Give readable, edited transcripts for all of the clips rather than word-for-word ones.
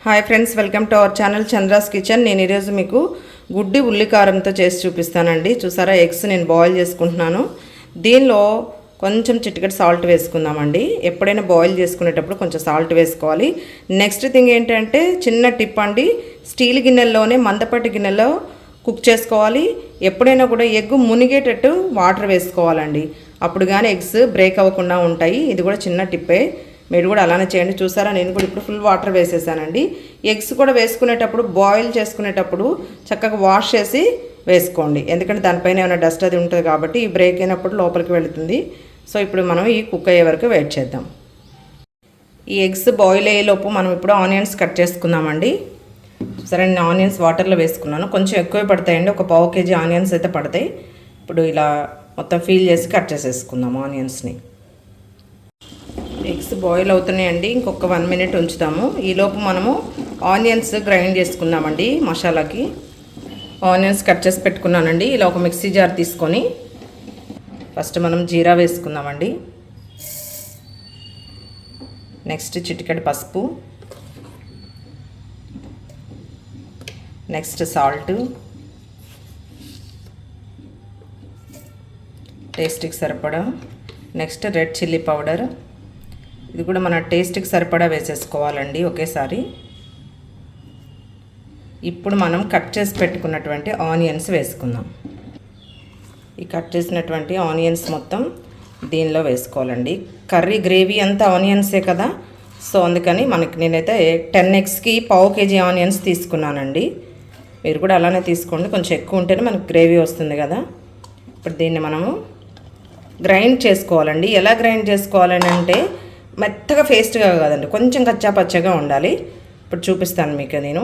Hi friends, welcome to our channel Chandra's kitchen. నేను ఈరోజు మీకు గుడ్డి ఉల్లికారంతో చేసి చూపిస్తానండి. చూసారా, ఎగ్స్ నేను బాయిల్ చేసుకుంటున్నాను. దీనిలో కొంచెం చిటికెడు సాల్ట్ వేసుకుందామండి. ఎప్పుడైనా బాయిల్ చేసుకునేటప్పుడు కొంచెం సాల్ట్ వేసుకోవాలి. నెక్స్ట్ థింగ్ ఏంటంటే, చిన్న టిప్ అండి, స్టీల్ గిన్నెల్లోనే మందపాటి గిన్నెలో కుక్ చేసుకోవాలి. ఎప్పుడైనా కూడా ఎగ్ మునిగేటట్టు వాటర్ వేసుకోవాలండి. అప్పుడు కానీ ఎగ్స్ బ్రేక్ అవ్వకుండా ఉంటాయి. ఇది కూడా చిన్న టిప్పే, మీరు కూడా అలానే చేయండి. చూసారా, నేను కూడా ఇప్పుడు ఫుల్ వాటర్ వేసేసానండి. ఎగ్స్ కూడా వేసుకునేటప్పుడు, బాయిల్ చేసుకునేటప్పుడు చక్కగా వాష్ చేసి వేసుకోండి. ఎందుకంటే దానిపైన ఏమైనా డస్ట్ అది ఉంటుంది కాబట్టి ఈ బ్రేక్ అయినప్పుడు లోపలికి వెళుతుంది. సో ఇప్పుడు మనం ఈ కుక్ అయ్యే వరకు వెయిట్ చేద్దాం. ఈ ఎగ్స్ బాయిల్ అయ్యేలోపు మనం ఇప్పుడు ఆనియన్స్ కట్ చేసుకుందామండి. సరే, నేను ఆనియన్స్ వాటర్లో వేసుకున్నాను. కొంచెం ఎక్కువే పడతాయండి, ఒక పావు కేజీ ఆనియన్స్ అయితే పడతాయి. ఇప్పుడు ఇలా మొత్తం ఫీల్ చేసి కట్ చేసేసుకుందాం ఆనియన్స్ని. ఎగ్స్ బాయిల్ అవుతున్నాయండి, ఇంకొక 1 మినిట్ ఉంచుతాము. ఈలోపు మనము ఆనియన్స్ గ్రైండ్ చేసుకుందామండి. మసాలాకి ఆనియన్స్ కట్ చేసి పెట్టుకున్నానండి. ఇలా ఒక మిక్సీ జార్ తీసుకొని ఫస్ట్ మనం జీరా వేసుకుందామండి. నెక్స్ట్ చిటికెడు పసుపు, నెక్స్ట్ సాల్ట్, టేస్ట్కి సరిపడా, నెక్స్ట్ రెడ్ చిల్లీ పౌడర్. ఇది కూడా మన టేస్ట్కి సరిపడా వేసేసుకోవాలండి ఒకేసారి. ఇప్పుడు మనం కట్ చేసి పెట్టుకున్నటువంటి ఆనియన్స్ వేసుకుందాం. ఈ కట్ చేసినటువంటి ఆనియన్స్ మొత్తం దీనిలో వేసుకోవాలండి. కర్రీ గ్రేవీ అంతా ఆనియన్సే కదా, సో అందుకని నేనైతే 10 ఎగ్స్కి పావు కేజీ ఆనియన్స్ తీసుకున్నానండి. మీరు కూడా అలానే తీసుకోండి, కొంచెం ఎక్కువ ఉంటేనే మనకు గ్రేవీ వస్తుంది కదా. ఇప్పుడు దీన్ని మనము గ్రైండ్ చేసుకోవాలండి. ఎలా గ్రైండ్ చేసుకోవాలని అంటే, మెత్తగా పేస్ట్గా కాదండి, కొంచెం కచ్చా పచ్చగా ఉండాలి. ఇప్పుడు చూపిస్తాను మీకు నేను.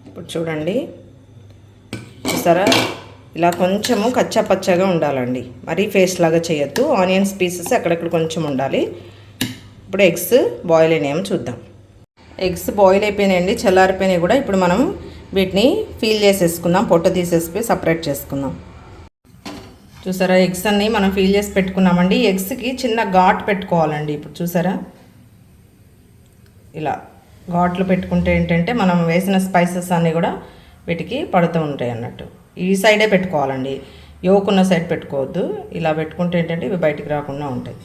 ఇప్పుడు చూడండి, చూసారా, ఇలా కొంచెము కచ్చా పచ్చగా ఉండాలండి, మరీ పేస్ట్ లాగా చేయొద్దు. ఆనియన్స్ పీసెస్ అక్కడక్కడ కొంచెం ఉండాలి. ఇప్పుడు ఎగ్స్ బాయిల్ అయినాయేమో చూద్దాం. ఎగ్స్ బాయిల్ అయిపోయినాయండి, చల్లారిపోయినాయి కూడా. ఇప్పుడు మనం వీటిని ఫీల్ చేసేసుకుందాం, పొట్టు తీసేసి సపరేట్ చేసుకుందాం. చూసారా, ఎగ్స్ అన్నీ మనం ఫీల్ చేసి పెట్టుకున్నామండి. ఎగ్స్కి చిన్న ఘాట్ పెట్టుకోవాలండి. ఇప్పుడు చూసారా, ఇలా ఘాట్లు పెట్టుకుంటే ఏంటంటే మనం వేసిన స్పైసెస్ అన్నీ కూడా వీటికి పడుతూ ఉంటాయి అన్నట్టు. ఈ సైడే పెట్టుకోవాలండి, యోకున్న సైడ్ పెట్టుకోవద్దు. ఇలా పెట్టుకుంటే ఏంటంటే ఇవి బయటికి రాకుండా ఉంటాయి.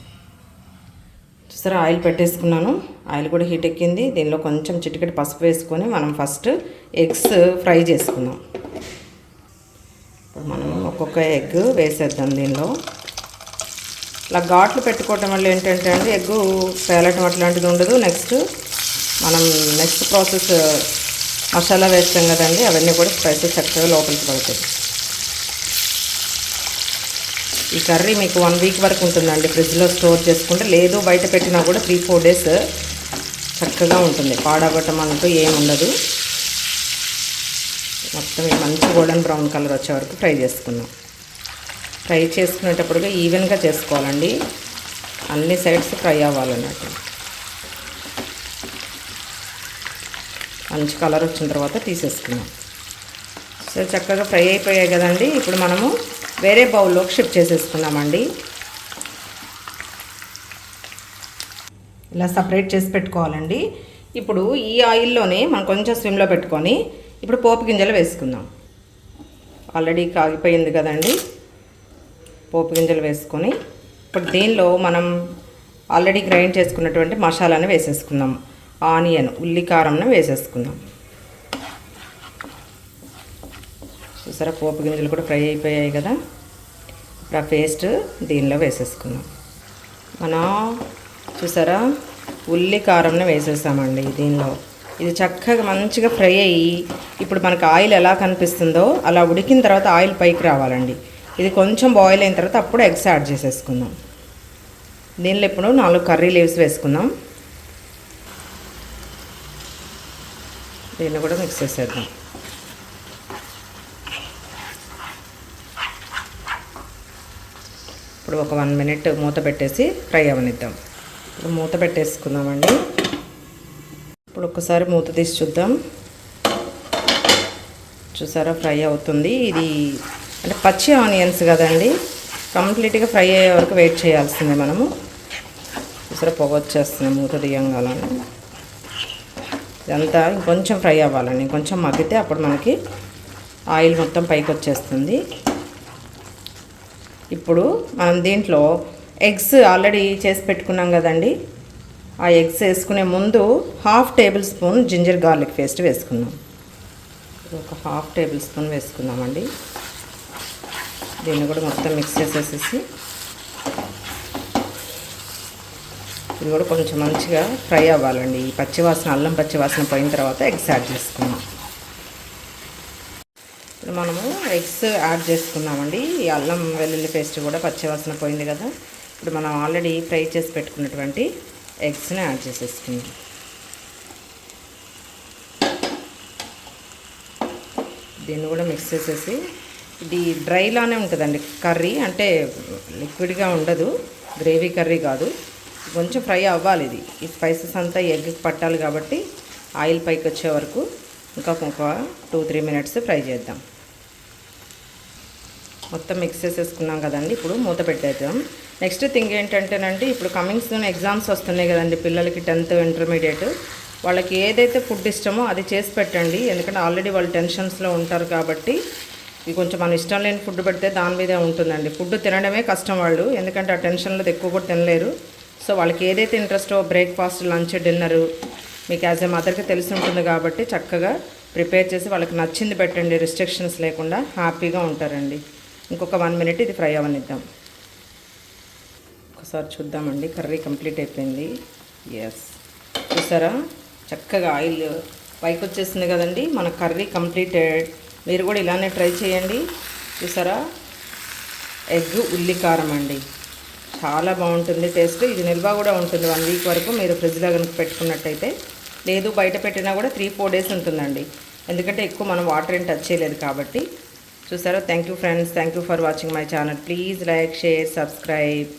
చూసారా, ఆయిల్ పెట్టేసుకున్నాను. ఆయిల్ కూడా హీట్ ఎక్కింది. దీనిలో కొంచెం చిటికెడు పసుపు వేసుకొని మనం ఫస్ట్ ఎగ్స్ ఫ్రై చేసుకుందాం. మనం ఒక్కొక్క ఎగ్ వేసేద్దాం దీనిలో. ఇలా ఘాట్లు పెట్టుకోవటం వల్ల ఏంటంటే అండి, ఎగ్గు పేలటం అట్లాంటిది ఉండదు. నెక్స్ట్ ప్రాసెస్ మసాలా వేస్తాం కదండి, అవన్నీ కూడా స్పైసెస్ చక్కగా లోపలికి పడుతుంది. ఈ కర్రీ మీకు 1 వీక్ వరకు ఉంటుందండి ఫ్రిడ్జ్లో స్టోర్ చేసుకుంటే. లేదు బయట పెట్టినా కూడా 3-4 డేస్ చక్కగా ఉంటుంది, పాడవటం అంటూ ఏమి ఉండదు. మొత్తం మంచి గోల్డెన్ బ్రౌన్ కలర్ వచ్చే వరకు ఫ్రై చేసుకుందాం. ఫ్రై చేసుకునేటప్పుడుగా ఈవెన్గా చేసుకోవాలండి, అన్ని సైడ్స్ ఫ్రై అవ్వాలన్నట్టు. మంచి కలర్ వచ్చిన తర్వాత తీసేసుకుందాం. సో చక్కగా ఫ్రై అయిపోయాయి కదండి. ఇప్పుడు మనము వేరే బౌల్లోకి షిఫ్ట్ చేసేసుకుందామండి. ఇలా సపరేట్ చేసి పెట్టుకోవాలండి. ఇప్పుడు ఈ ఆయిల్లోనే మనం కొంచెం స్విమ్లో పెట్టుకొని ఇప్పుడు పోపు గింజలు వేసుకుందాం. ఆల్రెడీ కాగిపోయింది కదండి, పోపు గింజలు వేసుకొని ఇప్పుడు దీనిలో మనం ఆల్రెడీ గ్రైండ్ చేసుకున్నటువంటి మసాలాని వేసేసుకుందాం. ఆనియన్, ఉల్లి కారంను వేసేసుకుందాం. చూసారా, పోపు గింజలు కూడా ఫ్రై అయిపోయాయి కదా. ఇప్పుడు ఆ పేస్ట్ దీనిలో వేసేసుకుందాం. మనం చూసారా, ఉల్లి కారంను వేసేసామండి దీనిలో. ఇది చక్కగా మంచిగా ఫ్రై అయ్యి ఇప్పుడు మనకు ఆయిల్ ఎలా కనిపిస్తుందో అలా ఉడికిన తర్వాత ఆయిల్ పైకి రావాలండి. ఇది కొంచెం బాయిల్ అయిన తర్వాత అప్పుడు ఎగ్స్ యాడ్ చేసేసుకుందాం. దీనిలో ఇప్పుడు 4 కర్రీ లీవ్స్ వేసుకుందాం. దీన్ని కూడా మిక్స్ చేసేద్దాం. ఇప్పుడు ఒక 1 మినిట్ మూత పెట్టేసి ఫ్రై అవనిద్దాం. ఇప్పుడు మూత పెట్టేసుకుందామండి. ఇప్పుడు ఒకసారి మూత తీసి చూద్దాం. చూసారా, ఫ్రై అవుతుంది. ఇది అంటే పచ్చి ఆనియన్స్ కదండి, కంప్లీట్గా ఫ్రై అయ్యే వరకు వెయిట్ చేయాల్సిందే మనము. చూసారా, పొగ వచ్చేస్తుంది మూత తీయంగానే. ఇదంతా ఇంకొంచెం ఫ్రై అవ్వాలండి, ఇంకొంచెం మగ్గితే అప్పుడు మనకి ఆయిల్ మొత్తం పైకి వచ్చేస్తుంది. ఇప్పుడు మనం దీంట్లో ఎగ్స్ ఆల్రెడీ చేసి పెట్టుకున్నాం కదండి, ఆ ఎగ్స్ వేసుకునే ముందు 1/2 tablespoon ginger garlic paste వేసుకుందాం. ఒక 1/2 టేబుల్ స్పూన్ వేసుకుందామండి. దీన్ని కూడా మొత్తం మిక్స్ చేసేసేసి ఇది కూడా కొంచెం మంచిగా ఫ్రై అవ్వాలండి. ఈ పచ్చివాసన, అల్లం పచ్చివాసన పోయిన తర్వాత ఎగ్స్ యాడ్ చేసుకుందాం. ఇప్పుడు మనము ఎగ్స్ యాడ్ చేసుకున్నామండి. ఈ అల్లం వెల్లుల్లి పేస్ట్ కూడా పచ్చివాసన పోయింది కదా. ఇప్పుడు మనం ఆల్రెడీ ఫ్రై చేసి పెట్టుకున్నటువంటి ఎగ్స్ని యాడ్ చేసేసుకుందాం. దీన్ని కూడా మిక్స్ చేసేసి, ఇది డ్రైలానే ఉంటుందండి కర్రీ, అంటే లిక్విడ్గా ఉండదు, గ్రేవీ కర్రీ కాదు. కొంచెం ఫ్రై అవ్వాలి. ఇది ఈ స్పైసెస్ అంతా ఎగ్కి పట్టాలి కాబట్టి ఆయిల్ పైకి వచ్చే వరకు ఒక 2-3 మినిట్స్ ఫ్రై చేద్దాం. మొత్తం మిక్స్ చేసేసుకున్నాం కదండి. ఇప్పుడు మూత పెట్టేద్దాం. నెక్స్ట్ థింగ్ ఏంటంటేనండి, ఇప్పుడు కమింగ్ సూన్ ఎగ్జామ్స్ వస్తున్నాయి కదండి పిల్లలకి, 10th ఇంటర్మీడియట్. వాళ్ళకి ఏదైతే ఫుడ్ ఇష్టమో అది చేసి పెట్టండి. ఎందుకంటే ఆల్రెడీ వాళ్ళు టెన్షన్స్లో ఉంటారు కాబట్టి ఇది కొంచెం మన ఇష్టం లేని ఫుడ్ పెడితే దాని మీదే ఉంటుందండి. ఫుడ్ తినడమే కష్టం వాళ్ళు, ఎందుకంటే ఆ టెన్షన్లో ఎక్కువ కూడా తినలేరు. సో వాళ్ళకి ఏదైతే ఇంట్రెస్టో బ్రేక్ఫాస్ట్, లంచ్, డిన్నరు మీకు యాజ్ ఏ మదర్కి తెలిసి ఉంటుంది కాబట్టి చక్కగా ప్రిపేర్ చేసి వాళ్ళకి నచ్చింది పెట్టండి. రిస్ట్రిక్షన్స్ లేకుండా హ్యాపీగా ఉంటారండి. ఇంకొక 1 మినిట్ ఇది ఫ్రై అవ్వనిద్దాం. ఒకసారి చూద్దామండి. కర్రీ కంప్లీట్ అయిపోయింది. ఎస్, చూసారా చక్కగా ఆయిల్ పైకి వచ్చేసింది కదండి. మన కర్రీ కంప్లీటెడ్. మీరు కూడా ఇలానే ట్రై చేయండి. చూసారా, ఎగ్ ఉల్లి కారం అండి, చాలా బాగుంటుంది టేస్ట్. ఇది నిల్వ కూడా ఉంటుంది 1 వీక్ వరకు మీరు ఫ్రిడ్జ్లో కనుక పెట్టుకున్నట్టయితే. లేదు బయట పెట్టినా కూడా 3-4 డేస్ ఉంటుందండి, ఎందుకంటే ఎక్కువ మనం వాటర్ ఏం టచ్ చేయలేదు కాబట్టి. చూసారా. Thank you friends, thank you for watching my channel. Please like, share, subscribe.